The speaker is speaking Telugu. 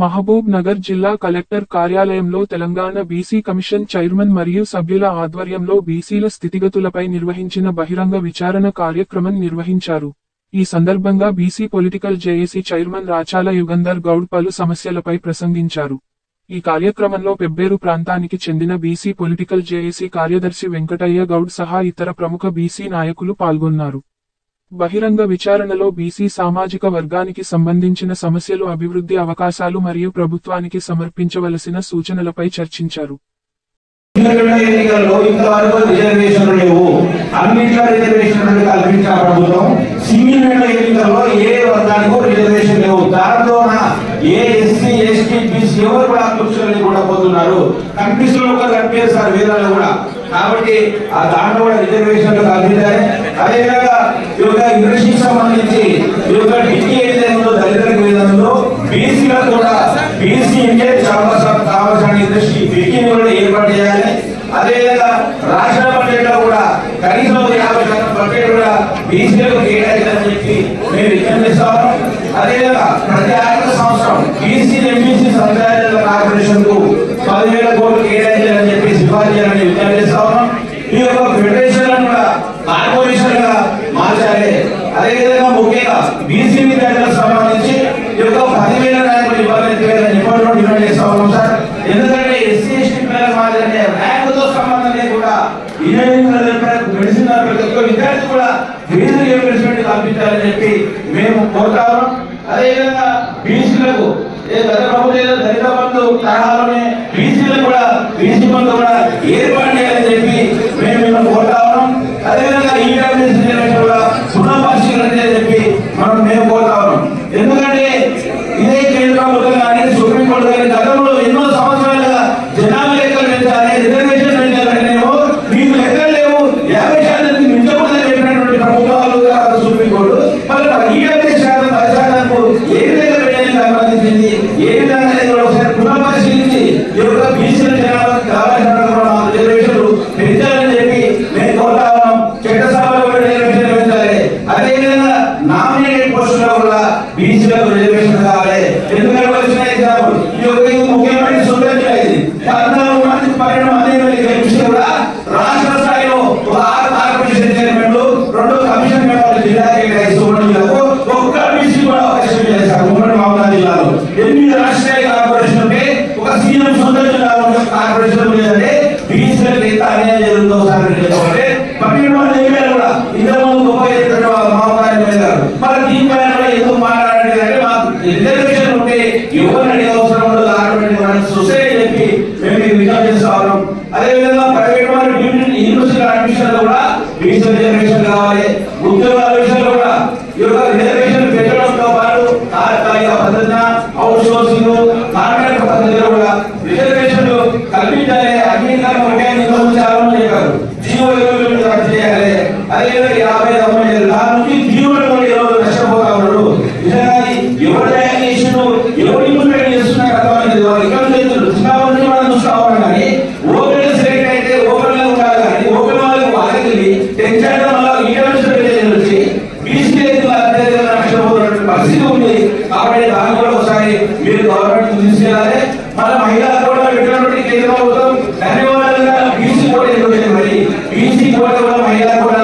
మహబూబ్ నగర్ జిల్లా కలెక్టర్ కార్యాలయంలో తెలంగాణ బీసీ కమిషన్ చైర్మన్ మరియు సభ్యుల ఆధ్వర్యంలో బీసీల స్థితిగతులపై నిర్వహించిన బహిరంగ విచారణ కార్యక్రమం నిర్వహించారు. ఈ సందర్భంగా BC political JAC chairman Rachala Yugandhar Goud పలు సమస్యలపై ప్రసంగించారు. ఈ కార్యక్రమంలో పెబ్బేరు ప్రాంతానికి చెందిన బీసీ పొలిటికల్ జేఏసీ కార్యదర్శి వెంకటయ్య గౌడ్ సహా ఇతర ప్రముఖ బీసీ నాయకులు పాల్గొన్నారు. బహిరంగ విచారణలో బీసీ సామాజిక వర్గానికి సంబంధించిన సమస్యలు, అభివృద్ధి అవకాశాలు మరియు ప్రభుత్వానికి సమర్పించవలసిన సూచనలపై చర్చించారు. కాబట్టి ఆ దాంట్లో కూడా రిజర్వేషన్లు కల్పించాలి. అదేవిధంగా ఇండస్ట్రీకి సంబంధించి డిగ్రీ ఏదైతే ఉందో దళితులకు ఏదైందో బీసీలకు కూడా బీసీ ఇంటే కావాల్సిన ఇండస్ట్రీ డిగ్రీని కూడా ఏర్పాటు చేయాలి. అదేవిధంగా రాష్ట్ర బడ్జెట్ లో కూడా కనీసం 50% బడ్జెట్ కూడా బీసీలకు కేటాయించాలని చెప్పి మేము విజ్ఞప్తి చేస్తాము. అదేవిధంగా ప్రతి ఆర్థిక సంవత్సరం బీసీ ఎంబీసీ సంఘాల కార్పొరేషన్ కు 10,000 కోట్లు కేటాయించాలని చెప్పి సిఫార్సు చేయాలని విజ్ఞప్తి చేస్తాము. ఈ యొక్క ఫెడరేషన్ కూడా కార్పొరేషన్ గా మార్చాలి. అదేవిధంగా ముఖ్యంగా బీసీ విద్యార్థులకు సంబంధించి ఈ యొక్క 10,000 ర్యాంకులు ఇవ్వాలని డిమాండ్ చేస్తా ఉన్నాం సార్. ఎందుకంటే ఎస్సీ ఎస్టీ పిల్లలకు మాదిరి ర్యాంకుతో సంబంధం లేకుండా ఇంజనీరింగ్ మెడిసిన్ ప్రతి ఒక్క విద్యార్థి కూడా ఫీజు రియంబర్స్మెంట్ కల్పించాలని చెప్పి మేము కోరుతాము. అదేవిధంగా బీసీలకు గత ప్రభుత్వం దళిత బంధు తరహాలోనే బీసీలకు కూడా బీసీ బంధు కూడా ఏర్పాటు చేయాలని చెప్పి మేము కోరుతా ఉన్నాం. అదేవిధంగా ఈడబ్ల్యూఎస్ కూడా పునఃపరిశీలన చేయాలని చెప్పి మేము కోరుతా ఉన్నాం. ఎందుకంటే ఇదే కేంద్ర ప్రభుత్వం కానీ సుప్రీంకోర్టు కానీ గతంలో ఎన్నో సంవత్సరాలుగా జనాభా లెక్కలు పెంచాలి, రిజర్వేషన్ పెంచాలనేమో మీకు లెక్కలు లేవు, 50% మించకూడదని చెప్పినటువంటి ప్రభుత్వాలు సుప్రీంకోర్టు ఈడబ్ల్యూఎస్ శాతం 10% ఏ విధంగా పెట్టడానికి సంబంధించింది, ఏ విధంగా ఒకసారి పునఃపరిశీలించి బీసీల జనాభాకి కావాల్సిన రిజర్వేషన్లు పెంచాలని చెప్పి మేము కోరుతా ఉన్నాం. చట్టసభలో కూడా రిజర్వేషన్ పెంచాలి. అదేవిధంగా నామినేటెడ్ పోస్టుల్లో కూడా బీసీలకు రిజర్వేషన్ కావాలి. ఎందుకంటే వచ్చిన ఎగ్జాంపుల్ ముఖ్యమైన సుందరంగా ఇది 14 మంది 12 మంది గెలిచి కూడా రాష్ట్ర స్థాయిలో 6 కార్పొరేషన్ చైర్మన్లు 2 కమిషన్ మెంబర్లు జిల్లా కేటాయిస్తూ ఒక్క బీసీ కూడా అవకాశం చేశారు. ఉమ్మడి మహబూబ్ జిల్లాలో 8 రాష్ట్రీయ కార్పొరేషన్ ఉంటే ఒక సీఎం సొంత జిల్లాలో కార్పొరేషన్ లేదంటే బీసీలకు ఎంత అన్యాయం జరుగుతుందో ఒకసారి 12 మంది ఎమ్మెల్యేలు కూడా ఇంతకుముందు గొప్ప మహబూబ్ గారు మరి దీనిపైన కూడా ఎందుకు మాట్లాడండి అంటే మాకు రిజర్వేషన్ ఉంటే ఎవరు అడిగే అవసరం ఉండదు, ఆటోమేటిక్ సొసైటీ చెప్పి మేము విజ్ఞప్తి చేస్తా ఉన్నాం. అదేవిధంగా ప్రైవేట్ వాళ్ళు యూనివర్సిటీ అడ్మిషన్ లో కూడా బీసీ రిజర్వేషన్ కావాలి. ఉద్యోగాల విషయంలో కూడా ఈ యొక్క రిజర్వేషన్ పెట్టడంతో పాటు తాత్కాలిక పద్ధతి, అవుట్ సోర్సింగ్, కాంట్రాక్ట్ పద్ధతిలో కూడా రిజర్వేషన్లు కల్పించాలి. అంగీకారం ఒకే చాలా చెప్పారు, జీవో రద్దు చేయాలి. అదేవిధంగా 50 దాని నుంచి జీవోలు కూడా ఎవరు నష్టపోతా ఉన్నాడు. నిజంగా ఎవరు తయారు చేసిన ఎవరు ఇంప్లిమెంట్ చేస్తున్నారు మనం చూస్తా ఉన్నాం. కానీ ఓపెన్ సెలెక్ట్ అయితే ఓపెన్ గా ఉండాలి. కానీ ఓపెన్ వాళ్ళకి వాళ్ళకి టెన్షన్ వల్ల వచ్చి బీసీ నష్టపోతున్నటువంటి పరిస్థితి ఉంది. కాబట్టి దాన్ని కూడా ఒకసారి మీరు గవర్నమెంట్ తీసుకెళ్ళాలి. మన మహిళా కూడా పెట్టినటువంటి కేంద్ర ప్రభుత్వం ధన్యవాదాలుగా బీసీ కూడా మరి బీసీ కూడా మహిళా కూడా